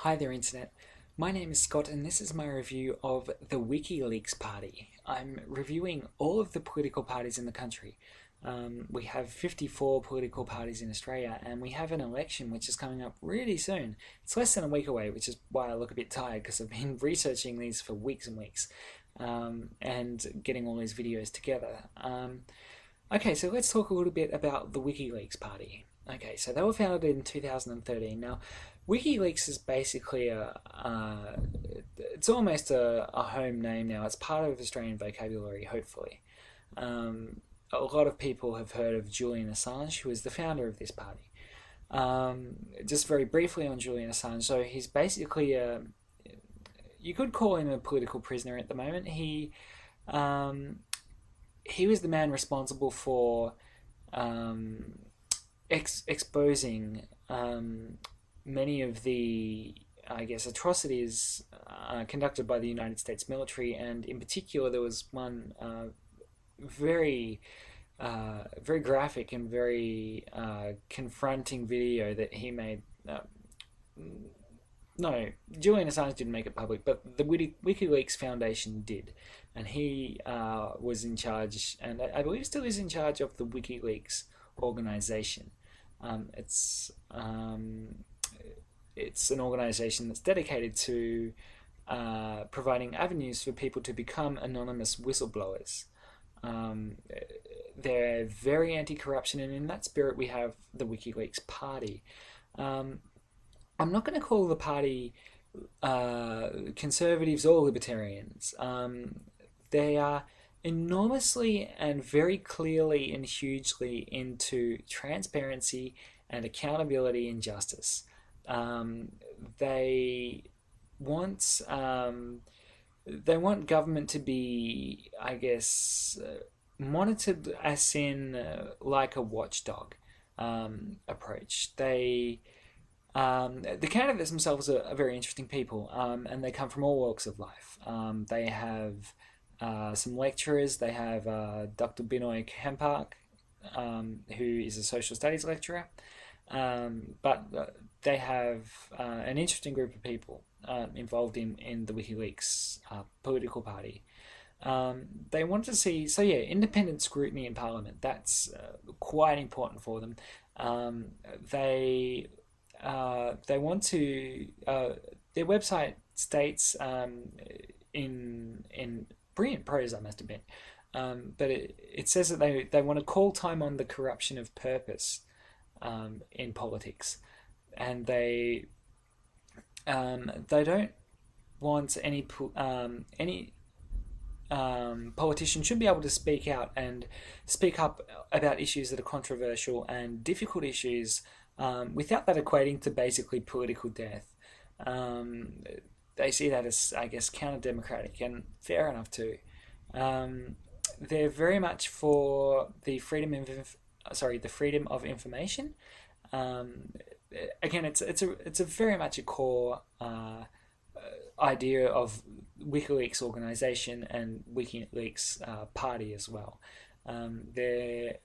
Hi there, Internet. My name is Scott, and this is my review of the Wikileaks Party. I'm reviewing all of the political parties in the country. We have 54 political parties in Australia, and we have an election which is coming up really soon. It's less than a week away, which is why I look a bit tired because I've been researching these for weeks and weeks and getting all these videos together. Okay, so let's talk a little bit about the Wikileaks Party. Okay, so they were founded in 2013. Now, WikiLeaks is basically it's almost a home name now. It's part of Australian vocabulary, hopefully. A lot of people have heard of Julian Assange, who is the founder of this party. Just very briefly on Julian Assange, so he's basically you could call him a political prisoner at the moment. He was the man responsible for exposing many of the, I guess, atrocities conducted by the United States military, and in particular, there was one very, very graphic and very confronting video that he made. No, Julian Assange didn't make it public, but the WikiLeaks Foundation did, and he was in charge, and I believe still is in charge of the WikiLeaks organization. It's an organization that's dedicated to providing avenues for people to become anonymous whistleblowers. They're very anti-corruption, and in that spirit we have the WikiLeaks Party. I'm not going to call the party conservatives or libertarians. They are enormously and very clearly and hugely into transparency and accountability and justice. They want government to be, I guess, monitored as in like a watchdog approach. The candidates themselves are very interesting people, and they come from all walks of life. They have some lecturers. They have Dr. Binoy Kempark, who is a social studies lecturer. But they have an interesting group of people involved in the WikiLeaks political party. They want to see, so yeah, independent scrutiny in Parliament. That's quite important for them. They want to. Their website states in brilliant prose, I must admit, but it says that they want to call time on the corruption of purpose in politics, and they don't want any politician should be able to speak out and speak up about issues that are controversial and difficult issues without that equating to basically political death. They see that as, I guess, counter-democratic, and fair enough too. They're very much for the freedom of information. Again, it's a very much a core idea of WikiLeaks organization and WikiLeaks party as well. They're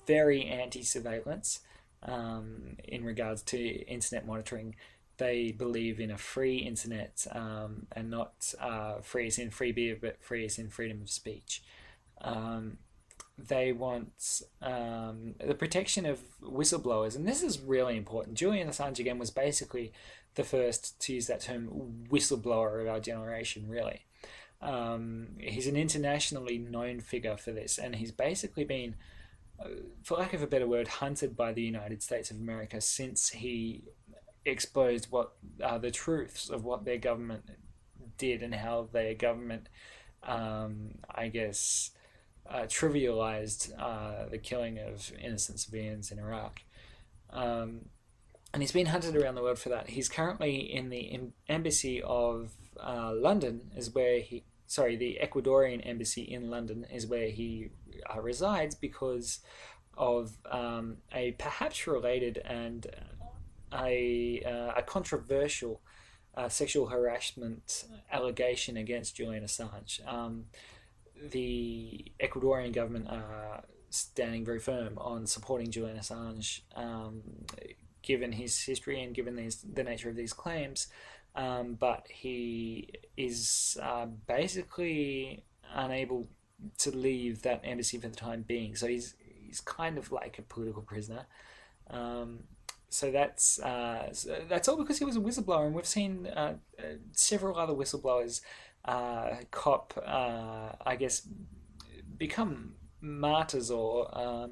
very anti-surveillance in regards to internet monitoring. They believe in a free internet, and not free as in free beer, but free as in freedom of speech. They want the protection of whistleblowers, and this is really important. Julian Assange, again, was basically the first to use that term, whistleblower of our generation, really. He's an internationally known figure for this, and he's basically been, for lack of a better word, hunted by the United States of America since he exposed what the truths of what their government did and how their government, I guess, trivialized the killing of innocent civilians in Iraq. And he's been hunted around the world for that. He's currently in the embassy of London, the Ecuadorian embassy in London is where he resides because of a perhaps related and a controversial sexual harassment allegation against Julian Assange. The Ecuadorian government are standing very firm on supporting Julian Assange, given his history and given the nature of these claims. but he is basically unable to leave that embassy for the time being. So he's kind of like a political prisoner. Um, so that's all because he was a whistleblower, and we've seen several other whistleblowers cop, I guess, become martyrs or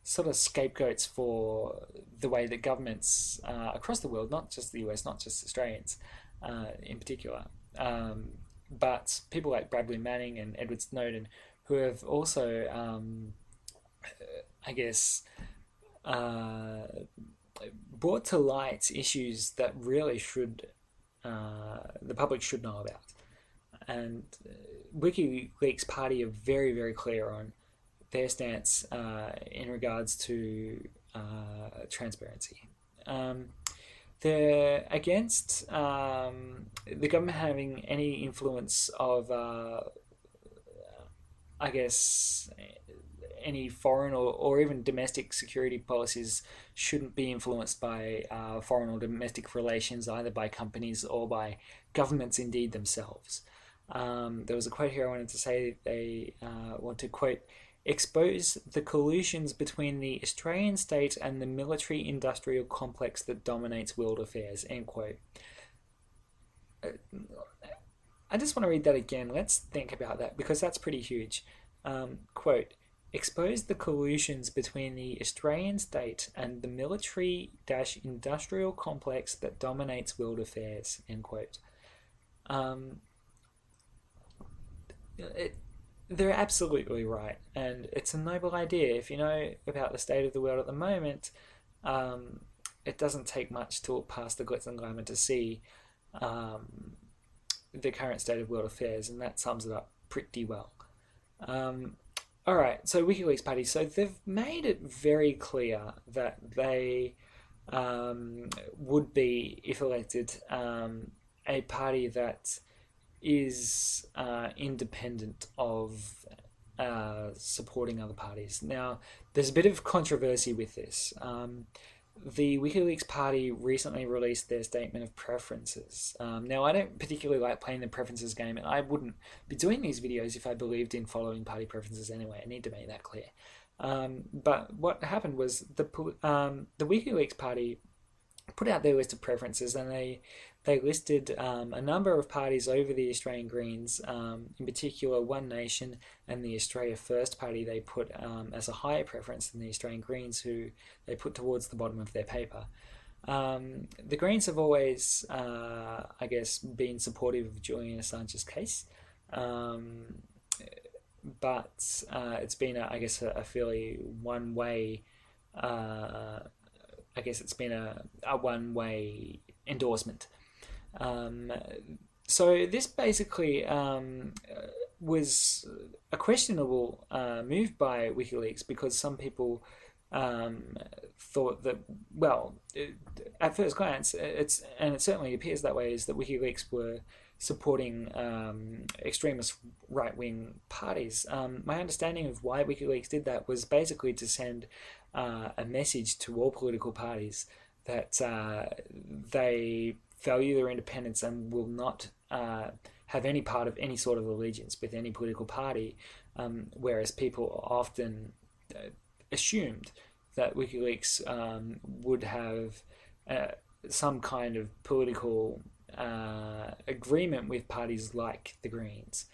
sort of scapegoats for the way that governments across the world, not just the US, not just Australians in particular, but people like Bradley Manning and Edward Snowden, who have also, I guess, uh, brought to light issues that really should the public should know about. And WikiLeaks Party are very, very clear on their stance in regards to transparency. Um, they're against the government having any influence of, I guess, any foreign or even domestic security policies shouldn't be influenced by foreign or domestic relations, either by companies or by governments indeed themselves. There was a quote here I wanted to say. They want to quote, expose the collusions between the Australian state and the military industrial complex that dominates world affairs, end quote. I just want to read that again. Let's think about that because that's pretty huge. Quote, expose the collusions between the Australian state and the military-industrial complex that dominates world affairs, end quote. It, they're absolutely right, and it's a noble idea. If you know about the state of the world at the moment, it doesn't take much to look past the glitz and glamour to see the current state of world affairs, and that sums it up pretty well. All right, so WikiLeaks Party. So they've made it very clear that they would be, if elected, a party that is independent of supporting other parties. Now, there's a bit of controversy with this. The WikiLeaks Party recently released their statement of preferences. Now, I don't particularly like playing the preferences game, and I wouldn't be doing these videos if I believed in following party preferences anyway. I need to make that clear. But what happened was the WikiLeaks Party put out their list of preferences, and they listed a number of parties over the Australian Greens, in particular One Nation and the Australia First Party they put as a higher preference than the Australian Greens, who they put towards the bottom of their paper. The Greens have always, I guess, been supportive of Julian Assange's case, but it's been, I guess, a fairly one-way, I guess it's been a one-way endorsement. So this basically was a questionable move by WikiLeaks because some people thought that, well, at first glance, it certainly appears that way, is that WikiLeaks were supporting extremist right-wing parties. My understanding of why WikiLeaks did that was basically to send a message to all political parties that they value their independence and will not have any part of any sort of allegiance with any political party, whereas people often assumed that WikiLeaks would have some kind of political agreement with parties like the Greens.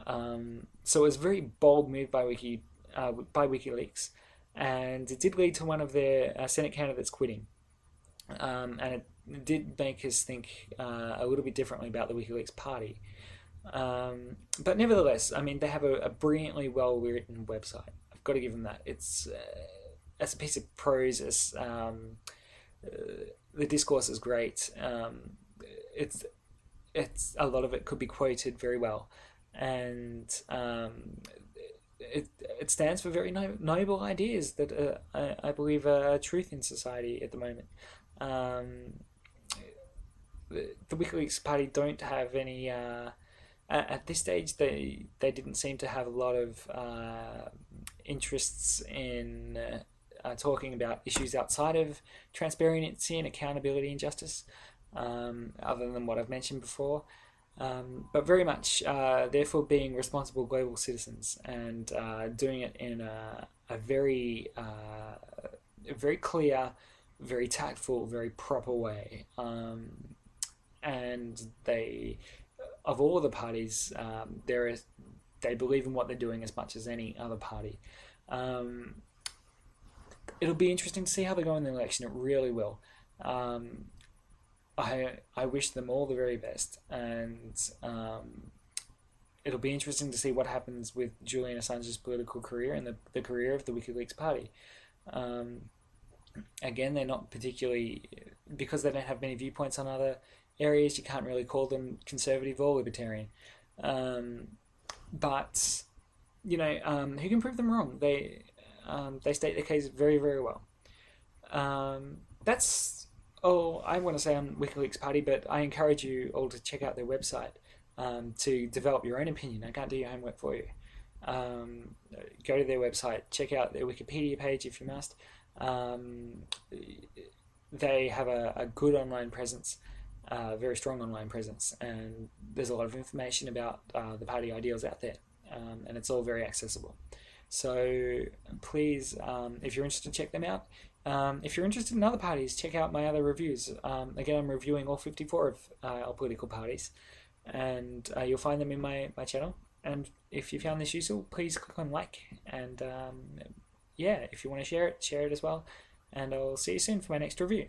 So it was a very bold move by WikiLeaks, and it did lead to one of their Senate candidates quitting. And it did make us think a little bit differently about the WikiLeaks Party. But nevertheless, I mean, they have a brilliantly well-written website. I've got to give them that. It's as a piece of prose, as the discourse is great. It's a lot of it could be quoted very well, and it stands for very noble ideas that I believe are truth in society at the moment. The WikiLeaks Party don't have any at this stage. They didn't seem to have a lot of interests in talking about issues outside of transparency and accountability and justice. other than what I've mentioned before. But very much, therefore, being responsible global citizens and doing it in a very clear, very tactful, very proper way. And they, of all the parties, they believe in what they're doing as much as any other party. Um, it'll be interesting to see how they go in the election. It really will. Um, I wish them all the very best, and it'll be interesting to see what happens with Julian Assange's political career and the career of the WikiLeaks Party. Um, Again, they're not particularly, because they don't have many viewpoints on other areas. You can't really call them conservative or libertarian. Um, but who can prove them wrong? They state their case very, very well. That's all I want to say on WikiLeaks Party, but I encourage you all to check out their website to develop your own opinion. I can't do your homework for you. Um, Go to their website, check out their Wikipedia page if you must. Um, they have a good online presence, very strong online presence, and there's a lot of information about the party ideals out there, and it's all very accessible. So please, if you're interested, check them out. If you're interested in other parties, check out my other reviews. Again, I'm reviewing all 54 of our political parties, and you'll find them in my channel. And if you found this useful, please click on like. And yeah, if you want to share it as well. And I'll see you soon for my next review.